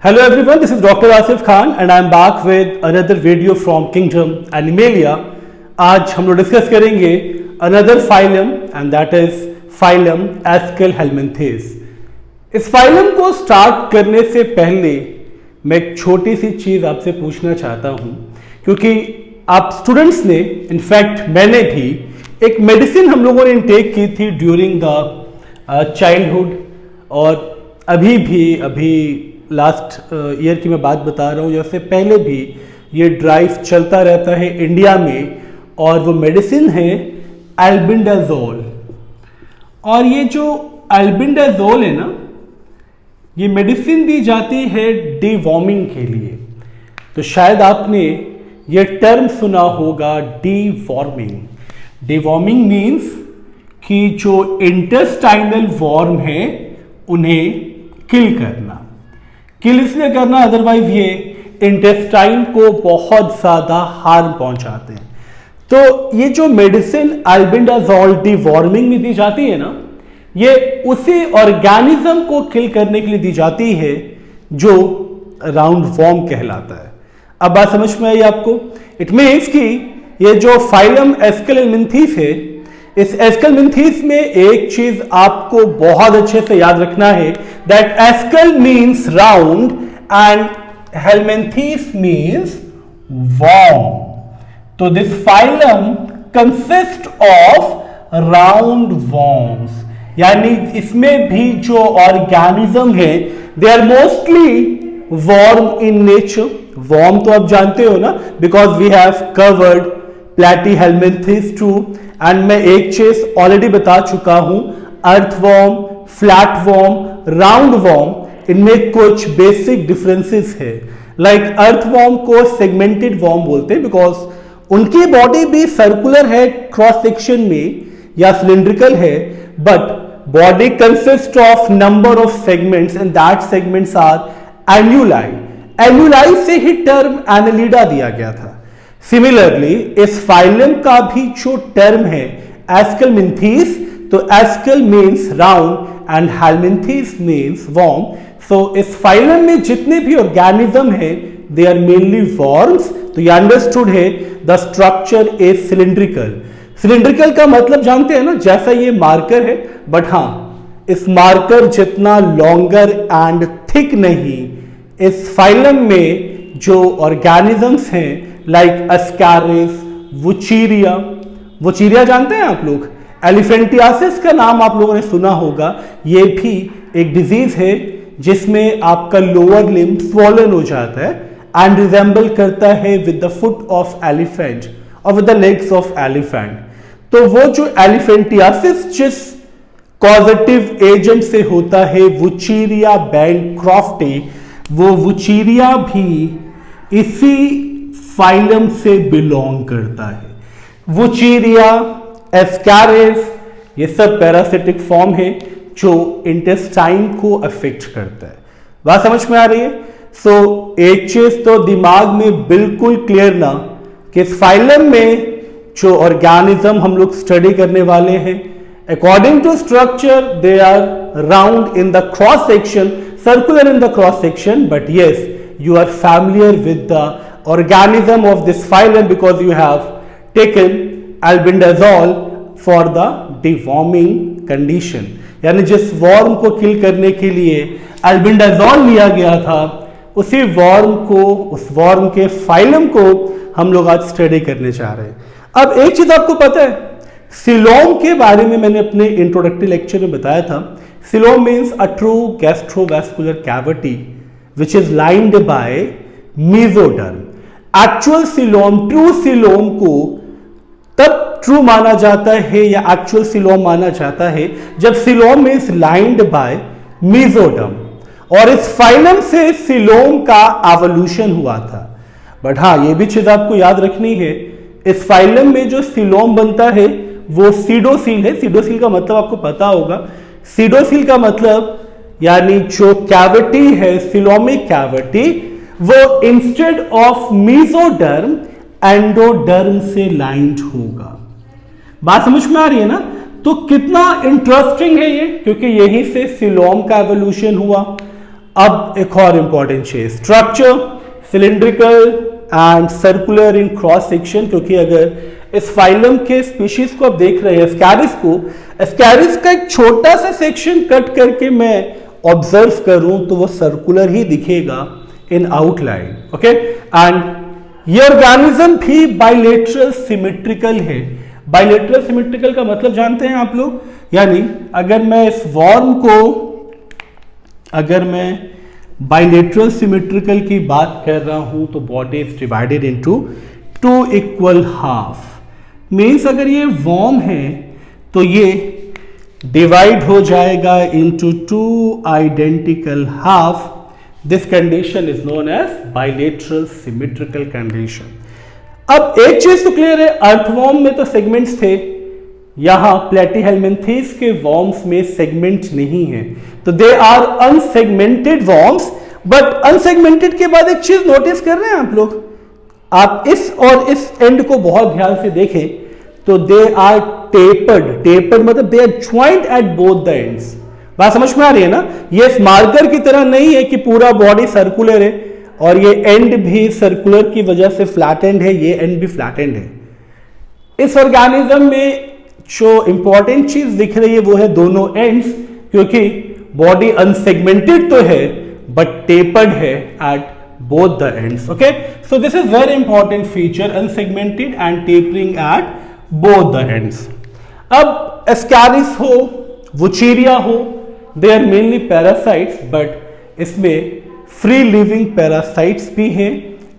Hello everyone, this is Dr. Asif Khan and I am back with another video from Kingdom Animalia. आज हम लोग discuss करेंगे another phylum and that is phylum Aschelhelminthes. इस phylum को start करने से पहले मैं एक छोटी सी चीज आपसे पूछना चाहता हूं, क्योंकि आप स्टूडेंट्स ने, इनफैक्ट मैंने भी एक मेडिसिन हम लोगों ने इनटेक की थी ड्यूरिंग द चाइल्डहुड, और अभी लास्ट ईयर की मैं बात बता रहा हूँ, या उससे पहले भी ये ड्राइव चलता रहता है इंडिया में, और वो मेडिसिन है एल्बेंडाजोल। और ये जो एल्बेंडाजोल है ना, ये मेडिसिन दी जाती है डीवॉर्मिंग के लिए। तो शायद आपने ये टर्म सुना होगा, डीवॉर्मिंग। डीवॉर्मिंग मीन्स कि जो इंटेस्टाइनल वॉर्म है उन्हें किल करना। किल इसलिए करना, अदरवाइज ये इंटेस्टाइन को बहुत ज्यादा हार्म पहुंचाते हैं। तो ये जो मेडिसिन एल्बेंडाजोल डीवॉर्मिंग में दी जाती है ना, ये उसी ऑर्गेनिज्म को किल करने के लिए दी जाती है जो राउंड वॉर्म कहलाता है। अब बात समझ में आई आपको? इट मीन्स कि ये जो फाइलम एस्केलमेंथीस है, इस एस्केलमेंथीस में एक चीज आपको बहुत अच्छे से याद रखना है, that aschel means round and helminthes means worm. तो this phylum consist of round worms, यानी इसमें भी जो ऑर्गेनिज्म है they are mostly worm in nature. Worm तो आप जानते हो ना, because we have covered platyhelminthes too, and मैं एक चीज ऑलरेडी बता चुका हूं, earthworm, flat worm, round worm, इनमें कुछ बेसिक डिफरेंसेस है। लाइक अर्थवॉर्म को सेगमेंटेड वॉर्म बोलते हैं बिकॉज उनकी बॉडी भी सर्कुलर है क्रॉस सेक्शन में या सिलिंड्रिकल है, but body consist of number of segments and that segments are annuli. Annuli से ही टर्म एनेलिडा दिया गया था। सिमिलरली इस फाइलम का भी जो टर्म है एस्केलमेंथीस, तो aschel means round and helminthes means worm. So इस फाइलम में जितने भी ऑर्गेनिज्म है दे आर मेनली वॉर्म्स। तो ये अंडरस्टूड है, the structure is cylindrical. Cylindrical का मतलब जानते हैं ना, जैसा ये मार्कर है, बट हाँ इस मार्कर जितना लॉन्गर एंड थिक नहीं। इस फाइलम में जो ऑर्गेनिजम्स हैं लाइक अस्कारिस, वुचीरिया, वुचीरिया जानते हैं आप लोग, एलिफेंटियासिस का नाम आप लोगों ने सुना होगा। ये भी एक डिजीज है जिसमें आपका लोअर लिम्ब स्वॉलन हो जाता है एंड रिजेंबल करता है with the foot of elephant और with the legs of elephant. तो वो जो एलिफेंटियासिस जिस कॉजेटिव एजेंट से होता है, वुचीरिया बैनक्रॉफ्टी, वो वुचीरिया भी इसी फाइलम से बिलोंग करता है। वुचीरिया, एस्कारिस, ये सब पैरासिटिक फॉर्म है जो इंटेस्टाइन को अफेक्ट करता है। बात समझ में आ रही है? सो एक चीज तो दिमाग में बिल्कुल क्लियर ना, कि इस फाइलम में जो ऑर्गेनिज्म हम लोग स्टडी करने वाले हैं, according to structure they are round in the cross section, circular in the cross section, but yes you are familiar with the organism of this phylum because you have taken albendazole for the deworming condition। यानी जिस warm को किल करने के लिए albendazole लिया गया था, उसी वॉर्म को, उस वॉर्म के फाइलम को हम लोग आज स्टडी करने जा रहे हैं। अब एक चीज आपको पता है, सिलोम के बारे में मैंने अपने इंट्रोडक्टरी लेक्चर में बताया था। Coelom means a true gastrovascular cavity which is lined by mesoderm। Actual coelom, true coelom को तब ट्रू माना जाता है या एक्चुअल सिलोम माना जाता है जब coelom is lined by mesoderm, और इस फाइलम से सिलोम का एवोल्यूशन हुआ था। बट हाँ, ये भी चीज आपको याद रखनी है, इस फाइलम में जो सिलोम बनता है वो सीडोसील है। सीडोसील का मतलब आपको पता होगा। सीडोसील का मतलब यानी जो कैविटी है, सिलोमिक कैविटी, वो इंस्टेड ऑफ मेसोडर्म एंडोडर्म से लाइंड होगा। बात समझ में आ रही है ना? तो कितना इंटरेस्टिंग है ये, क्योंकि यहीं से सिलोम का एवोल्यूशन हुआ। अब एक और इंपॉर्टेंट चीज, structure cylindrical and circular in cross section, क्योंकि अगर इस फाइलम के स्पीशीज को आप देख रहे हैं स्कैरिस को, स्कैरिस का एक छोटा सा सेक्शन कट करके मैं ऑब्जर्व करूं तो वो सर्कुलर ही दिखेगा इन आउटलाइन, ओके। एंड ये ऑर्गेनिज्म भी बाइलेटरल सिमेट्रिकल है। बाइलेटरल सिमेट्रिकल का मतलब जानते हैं आप लोग, यानी अगर मैं इस वॉर्म को, अगर मैं बाइलेटरल सिमेट्रिकल की बात कर रहा हूं तो body is divided into 2 equal half. Means अगर ये वॉर्म है तो ये डिवाइड हो जाएगा into 2 identical half. This condition is known as bilateral symmetrical condition. अब एक चीज तो क्लियर है, अर्थवॉर्म में तो सेगमेंट्स थे, यहां प्लेटीहेल्मिन्थेस के वॉर्म्स में सेगमेंट नहीं है, तो they are unsegmented worms. But unsegmented के बाद एक चीज नोटिस कर रहे हैं आप लोग, आप इस और इस एंड को बहुत ध्यान से देखें तो दे आर टेपर्ड। टेपर्ड मतलब they are joint at both the ends. बात समझ में आ रही है ना? ये मार्कर की तरह नहीं है कि पूरा बॉडी सर्कुलर है और ये एंड भी सर्कुलर की वजह से फ्लैट एंड है, ये एंड भी फ्लैट एंड है। इस ऑर्गेनिज्म में जो इंपॉर्टेंट चीज दिख रही है वो है दोनों एंड्स, क्योंकि बॉडी अनसेगमेंटेड तो है बट टेपर्ड है eight both the ends, okay? So this is very important feature, unsegmented and tapering at both the ends. अब ascaris हो, wucheria हो, they are mainly parasites, but इसमें free living parasites भी हैं,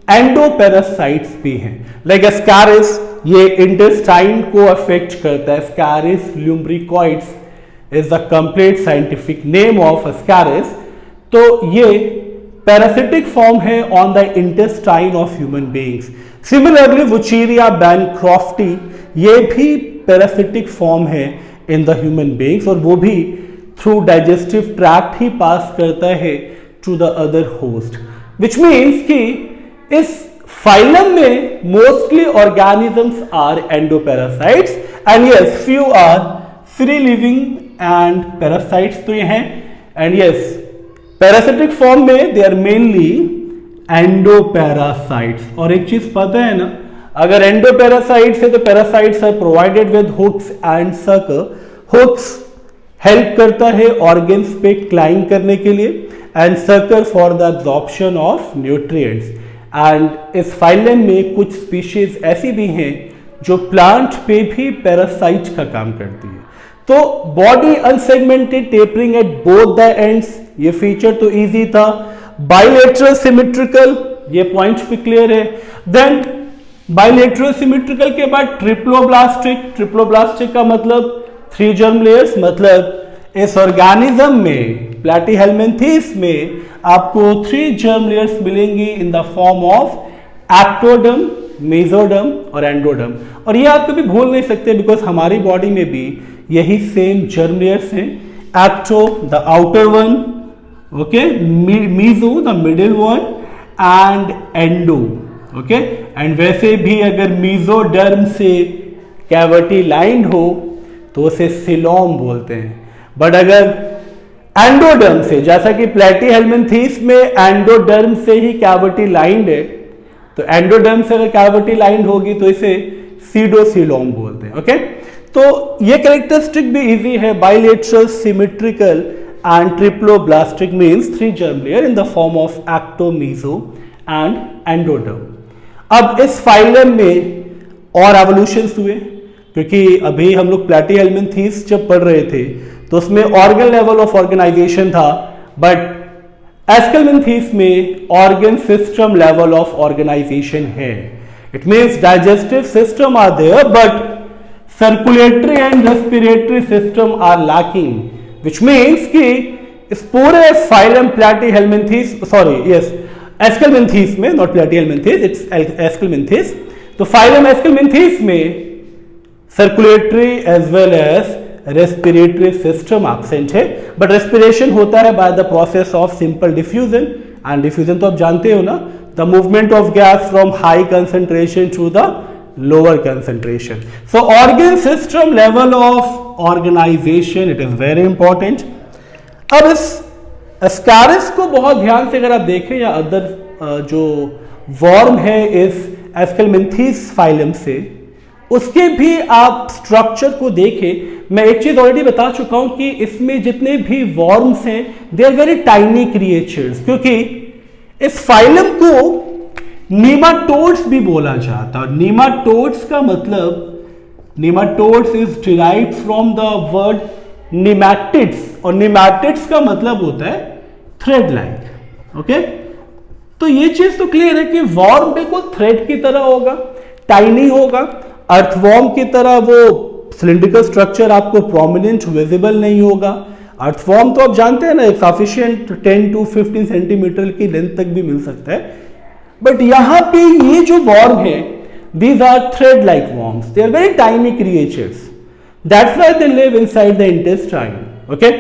endoparasites भी हैं। Like ascaris, ये intestine को affect करता है। Ascaris lumbricoides is the complete scientific name of ascaris। तो ये पैरासिटिक फॉर्म है on the intestine of human beings. Similarly Wuchereria bancrofti ये भी पैरासिटिक फॉर्म है इन द ह्यूमन बीइंग्स, और वो भी थ्रू डाइजेस्टिव ट्रैक्ट ही पास करता है to the other host, which means कि इस फाइलम में mostly organisms are endoparasites and yes few are free living and parasites तो ये हैं। एंड यस पैरासिटिक फॉर्म में दे आर मेनली एंडोपैरासाइट्स। और एक चीज पता है ना, अगर एंडोपैरासाइट्स है तो parasites are provided with hooks and sucker. Hooks help करता है ऑर्गन्स पे क्लाइंब करने के लिए and sucker for the absorption of nutrients. And इस फाइलम में कुछ स्पीशीज ऐसी भी हैं जो प्लांट पे भी पैरासाइट का काम करती है। तो body unsegmented tapering eight both the ends, ये फीचर तो इजी था। बाइलेटरल सिमेट्रिकल, ये पॉइंट भी क्लियर है। देन बाइलेटरल सिमेट्रिकल के बाद ट्रिप्लोब्लास्टिक। ट्रिप्लोब्लास्टिक का मतलब 3 जर्म लेयर्स, मतलब इस ऑर्गेनिज्म में प्लैटीहेल्मिन्थेस में आपको 3 जर्म लेयर्स मिलेंगी इन the form of ectoderm, mesoderm और एंडोडर्म। और ये आप कभी भूल नहीं सकते बिकॉज हमारी बॉडी में भी यही सेम जर्म लेयर्स हैं। Ecto the outer one, okay, meso the middle one and endo, okay. And वैसे भी अगर मीजोडर्म से कैविटी लाइंड हो तो उसे सिलोम बोलते हैं, बट अगर एंडोडर्म से, जैसा कि प्लैटीहेल्मिन्थेस में एंडोडर्म से ही कैविटी लाइंड है, तो एंडोडर्म से अगर कैविटी लाइंड होगी तो इसे सीडोसिलोम बोलते हैं, ओके। तो ये कैरेक्टरिस्टिक भी इजी है। Bilateral symmetrical and triploblastic means 3 germ layer in the form of ecto, meso and endoderm. अब इस फाइलम में और एवोल्यूशंस हुए, क्योंकि अभी हम लोग प्लैटीहेल्मिन्थेस जब पढ़ रहे थे तो उसमें ऑर्गन लेवल ऑफ ऑर्गेनाइजेशन था, बट एस्केल्मिन्थेस में organ system level of organization है। It means digestive system are there but circulatory and respiratory system are lacking, which means कि इस पूरे phylum platyhelminthes, sorry yes aschelminthes में, not platyhelminthes, it's aschelminthes. तो phylum aschelminthes में circulatory as well as respiratory system absent है, but respiration होता है by the process of simple diffusion. And diffusion तो आप जानते हो ना, the movement of gas from high concentration to the lower concentration. So organ system level of organization, it is very important. अब इस Ascaris को बहुत ध्यान से अगर आप देखें या अदर जो वर्म है इस एस्केलमेंथीस फाइलम से, उसके भी आप स्ट्रक्चर को देखें। मैं एक चीज ऑलरेडी बता चुका हूं कि इसमें जितने भी वर्म्स हैं they are very tiny creatures, क्योंकि इस फाइलम को नीमाटोड्स भी बोला जाता है। नीमाटोड्स का मतलब, nematodes is derived from the word nematoids, और नीमैटिड्स का मतलब होता है थ्रेड लाइक। ओके, तो ये चीज तो क्लियर है कि वर्म बिल्कुल थ्रेड की तरह होगा, टाइनी होगा। अर्थवॉर्म की तरह वो सिलिंड्रिकल स्ट्रक्चर आपको प्रोमिनेंट विजिबल नहीं होगा। अर्थवॉर्म तो आप जानते हैं ना, एक सफिशिएंट 10 to 15 सेंटीमीटर की लेंथ तक भी मिल सकता है। बट यहां पे ये जो वर्म है, these are thread like worms, they are very tiny creatures, that's why they live inside the intestine. Okay,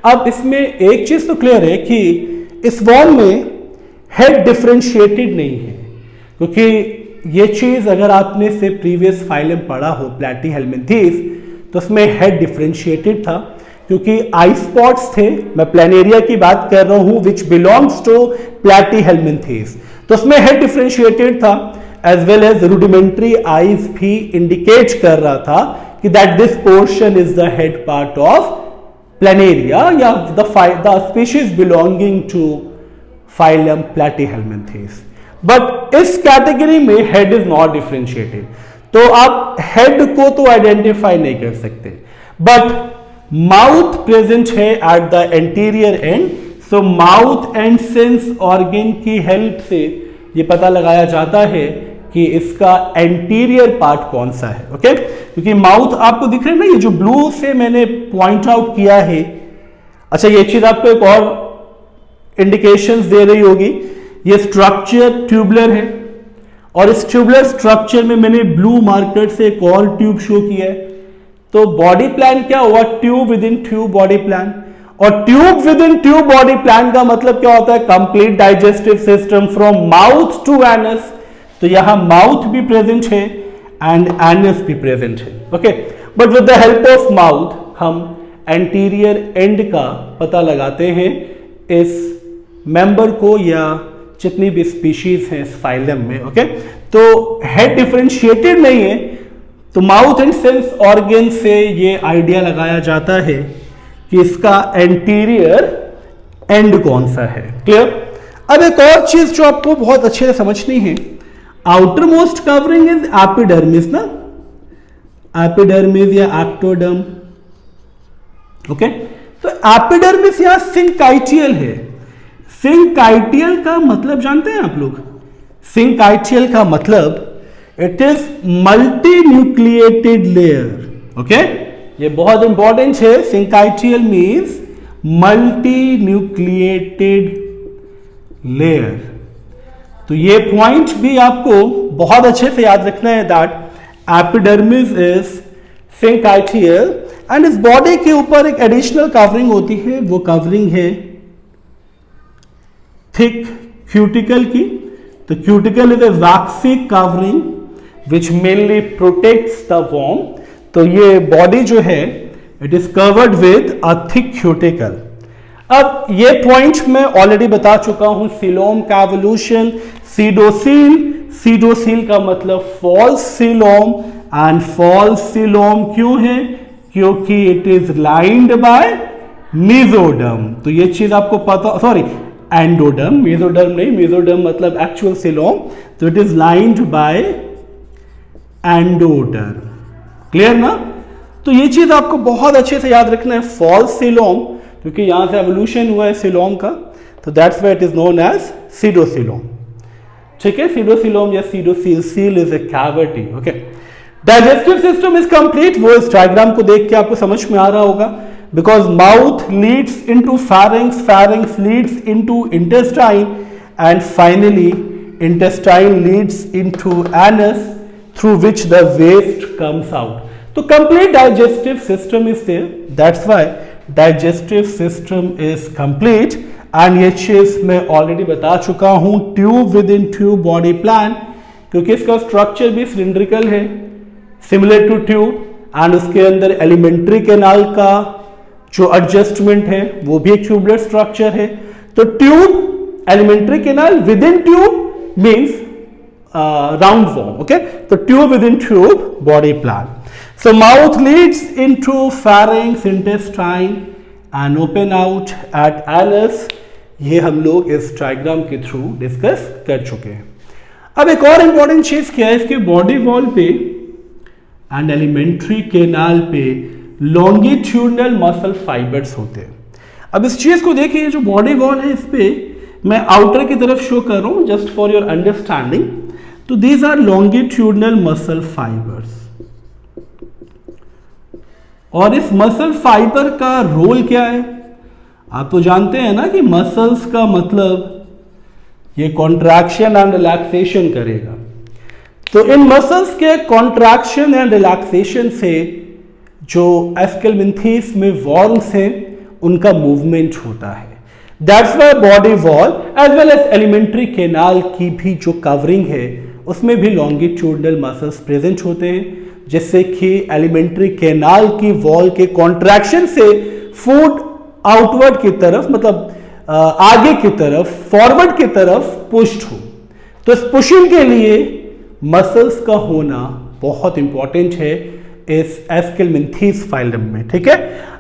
अब इसमें एक चीज तो क्लियर है कि इस वर्म में हेड डिफरेंशिएटेड नहीं है, क्योंकि ये चीज अगर आपने से प्रीवियस फाइलम पढ़ा हो प्लैटीहेल्मिन्थीस, तो उसमें हेड डिफरेंशिएटेड था, क्योंकि आई स्पॉट्स थे। मैं प्लैनेरिया की बात कर रहा हूं विच बिलोंग्स टू प्लैटीहेल्मिन्थीस, तो उसमें हेड डिफरेंशिएटेड था, as well as rudimentary eyes भी इंडिकेट कर रहा था कि that this portion is the head part of planaria या the species belonging to phylum platyhelminthes. But इस कैटेगरी में हेड इज नॉट डिफरेंशिएटेड, तो आप हेड को तो आइडेंटिफाई नहीं कर सकते, बट माउथ प्रेजेंट है at the anterior end. So mouth and sense organ की हेल्प से ये पता लगाया जाता है कि इसका एंटीरियर पार्ट कौन सा है। ओके, क्योंकि माउथ आपको दिख रहा है ना, ये जो ब्लू से मैंने पॉइंट आउट किया है। अच्छा, ये चीज आपको एक और इंडिकेशंस दे रही होगी, ये स्ट्रक्चर ट्यूबुलर है, और इस ट्यूबुलर स्ट्रक्चर में मैंने ब्लू मार्कर से एक और ट्यूब शो किया है। तो बॉडी प्लान क्या हुआ? Tube within tube body plan, और tube within tube body plan का मतलब क्या होता है? Complete digestive system from mouth to anus. तो यहां माउथ भी प्रेजेंट है एंड एनस भी प्रेजेंट है। Okay, but with the help of mouth हम एंटीरियर एंड का पता लगाते हैं इस मेंबर को या जितनी भी स्पीशीज हैं इस फाइलम में। ओके, तो हेड डिफरेंशिएटेड नहीं है, तो माउथ एंड सेंस ऑर्गन से ये आइडिया लगाया जाता है कि इसका एंटीरियर एंड कौन सा है। क्लियर? अब एक और चीज जो आपको बहुत अच्छे से समझनी है, outer most covering is epidermis ना, एपिडर्मिस या एक्टोडर्म। ओके, तो एपिडर्मिस या सिंकाइटियल है। सिंकाइटियल का मतलब जानते हैं आप लोग? सिंकाइटियल का मतलब it is multi nucleated layer. Okay, ये बहुत इंपॉर्टेंट है। Syncytial means multi nucleated layer. तो ये पॉइंट भी आपको बहुत अच्छे से याद रखना है that epidermis is syncytial and इस बॉडी के ऊपर एक एडिशनल कवरिंग होती है, वो कवरिंग है थिक क्यूटिकल की। तो cuticle is a vaccine covering which mainly protects the worm. तो ये बॉडी जो है it is covered with a thick cuticle. अब ये पॉइंट मैं ऑलरेडी बता चुका हूं, सीलोम का एवोल्यूशन, सीडोसील। सीडोसील का मतलब false coelom, and false coelom क्यों है? क्योंकि it is lined by mesoderm. तो ये चीज आपको पता, सॉरी एंडोडर्म, मेसोडर्म नहीं, मेसोडर्म मतलब एक्चुअल सीलोम। तो it is lined by endoderm. Clear ना? तो ये चीज आपको बहुत अच्छे से याद रखना है, फॉल्स सीलोम, क्योंकि यहां से एवोल्यूशन हुआ है सीलोम का, तो that's why it is known as pseudocoelom. ठीक है, सीडोसीलोम या pseudocoel, coel is a cavity. Okay, digestive system is complete. वो इस डायग्राम को देख के आपको समझ में आ रहा होगा, because mouth leads into pharynx, pharynx Leeds into intestine, and finally intestine Leeds into anus through which the waste comes out. तो complete digestive system is there. That's why digestive system is complete. And ये चीज मैं already बता चुका हूं, tube within tube body plan, क्योंकि इसका structure भी सिलिंड्रिकल है, सिमिलर टू ट्यूब, एंड उसके अंदर एलिमेंट्री कैनाल का जो एडजस्टमेंट है वो भी एक ट्यूबुलर स्ट्रक्चर है। तो tube alimentary canal, within tube means round worm. Okay, तो tube within tube body plan. So mouth leads into pharynx, intestine and open out at anus. ये हम लोग इस डायग्राम के थ्रू डिस्कस कर चुके हैं. अब एक और इंपॉर्टेंट चीज क्या है, इसके बॉडी वॉल पे एंड एलिमेंट्री कैनाल पे लॉन्गिट्यूडनल मसल फाइबर्स होते हैं. अब इस चीज को देखिए, जो बॉडी वॉल है इस पे मैं आउटर की तरफ शो कर रहा हूं जस्ट फॉर योर अंडरस्टैंडिंग. तो these are longitudinal muscle fibres. और इस मसल फाइबर का रोल क्या है, आप तो जानते हैं ना कि मसल्स का मतलब ये कॉन्ट्रैक्शन एंड रिलैक्सेशन करेगा. तो इन मसल्स के कॉन्ट्रैक्शन एंड रिलैक्सेशन से जो एस्केलमिंथीस में वॉल्स हैं उनका मूवमेंट होता है. That's why body wall as well as alimentary canal की भी जो कवरिंग है उसमें भी लॉन्गिट्यूडनल मसल्स प्रेजेंट होते हैं, जिससे कि एलिमेंट्री कैनाल की वॉल के कॉन्ट्रैक्शन से फूड आउटवर्ड की तरफ, मतलब आगे की तरफ, फॉरवर्ड की तरफ पुश्ड हो. तो इस पुशिंग के लिए मसल्स का होना बहुत इंपॉर्टेंट है इस एस्केलमिंथीस फाइलम में. ठीक है.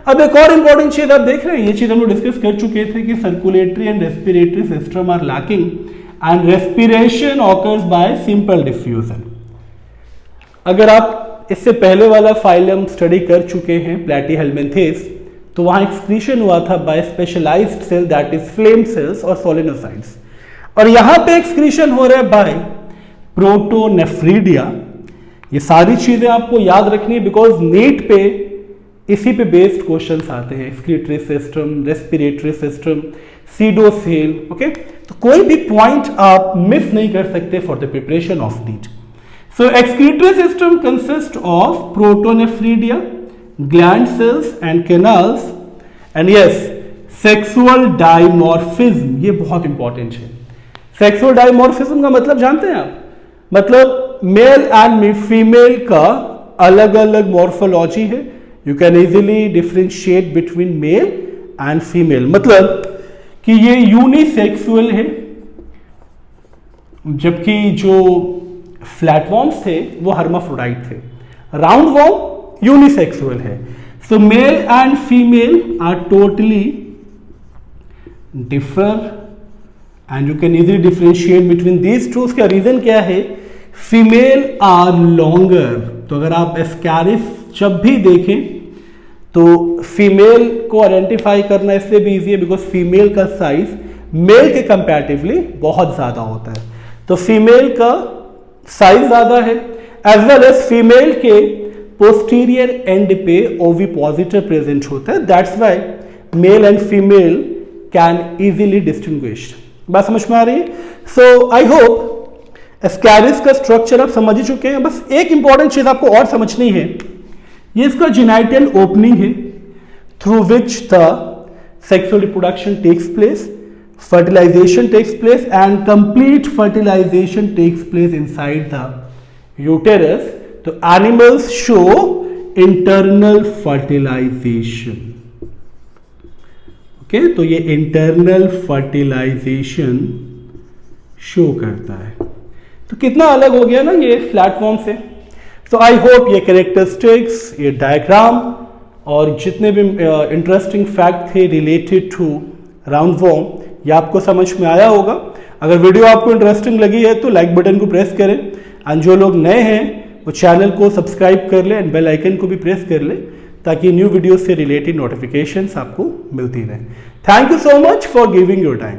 अब एक और इंपॉर्टेंट चीज आप देख रहे हैं, ये चीज हम लोग डिस्कस कर चुके थे कि circulatory and respiratory system are lacking and respiration occurs by simple diffusion. अगर आप इससे पहले वाला फाइलम स्टडी कर चुके हैं प्लैटीहेल्मिन्थेस, तो वहां एक्सक्रीशन हुआ था by specialised cell that is flame cells और सोलेनोसाइट्स. और यहां पे एक्सक्रीशन हो रहा है बाय प्रोटोनेफ्रीडिया. ये सारी चीजें आपको याद रखनी है बिकॉज नीट पे इसी पे बेस्ड क्वेश्चंस आते हैं. Excretory system, respiratory system, pseudocoel. Okay, तो कोई भी पॉइंट आप मिस नहीं कर सकते for the preparation of NEET. So excretory system consist of protonephridia, gland cells and canals, and yes, sexual dimorphism. ये बहुत इंपॉर्टेंट है. सेक्सुअल डायमॉर्फिज्म का मतलब जानते हैं आप, मतलब मेल एंड फीमेल का अलग अलग मॉर्फोलॉजी है. You can easily differentiate between mail and female, मतलब कि ये यूनिसेक्सुअल है, जबकि जो फ्लैटवॉर्म्स थे वो हर्माफ्रोडाइट थे. राउंड वॉर्म यूनिसेक्सुअल है. So male and female are totally differ and you can easily differentiate between these two. उसका रीजन क्या है, फीमेल आर लॉन्गर. तो अगर आप एस्कैरिस जब भी देखें तो फीमेल को आइडेंटिफाई करना इसलिए भी इजी है बिकॉज फीमेल का साइज मेल के कंपैरेटिवली बहुत ज्यादा होता है. तो फीमेल का साइज ज्यादा है, एज वेल एज फीमेल के पोस्टीरियर एंड पे ओविपोजिटर प्रेजेंट होता है. That's why mail and female can easily distinguished. बात समझ में आ रही है? सो आई होप एस्कैरिस का स्ट्रक्चर आप समझ ही चुके हैं. बस एक इंपॉर्टेंट चीज आपको और समझनी है, ये इसका जेनाइटल ओपनिंग है through which the sexual reproduction takes place, fertilization takes place and complete fertilization takes place inside the uterus. तो animals show internal fertilization. Okay, तो ये इंटरनल फर्टिलाइजेशन शो करता है. तो कितना अलग हो गया ना ये फ्लैटफॉर्म से. तो आई होप ये कैरेक्टरिस्टिक्स, ये डायग्राम और जितने भी इंटरेस्टिंग फैक्ट थे रिलेटेड टू राउंड वॉर्म, ये आपको समझ में आया होगा. अगर वीडियो आपको इंटरेस्टिंग लगी है तो लाइक बटन को प्रेस करें, एंड जो लोग नए हैं वो चैनल को सब्सक्राइब कर ले एंड बेल आइकन को भी प्रेस कर ले ताकि न्यू वीडियो से रिलेटेड नोटिफिकेशंस आपको मिलती रहे. Thank you so much for giving your time.